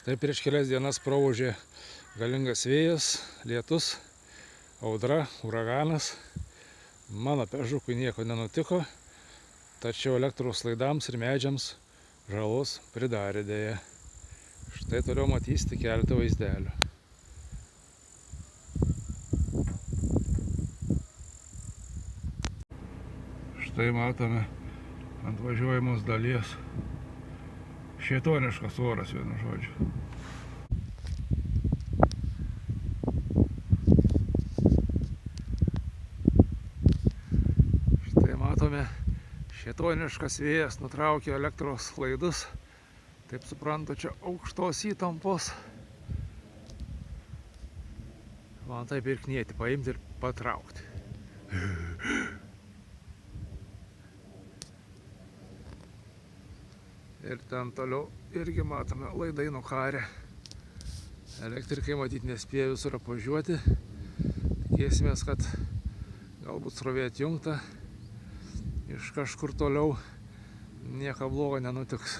Štai prieš kelias dienas praūžė galingas vėjas, lietus, audra, uraganas. Mano pežukui nieko nenutiko, tačiau elektros laidams ir medžiams žalos pridarė dėja. Štai toliau matysite keletą vaizdelių. Štai matome ant važiuojamos dalies šėtoniškas oras, vienu žodžiu. Štai matome, šėtoniškas vėjas nutraukė elektros laidus. Taip suprantu, čia aukštos įtampos. Man taip ir knieti paimti ir patraukti. Ir ten toliau irgi matome laidai nukarę. Elektrikai matyt nespėjo visur apvažiuoti. Tikėsimės, kad galbūt srovė atjungta. Iš kažkur toliau nieko blogo nenutiks.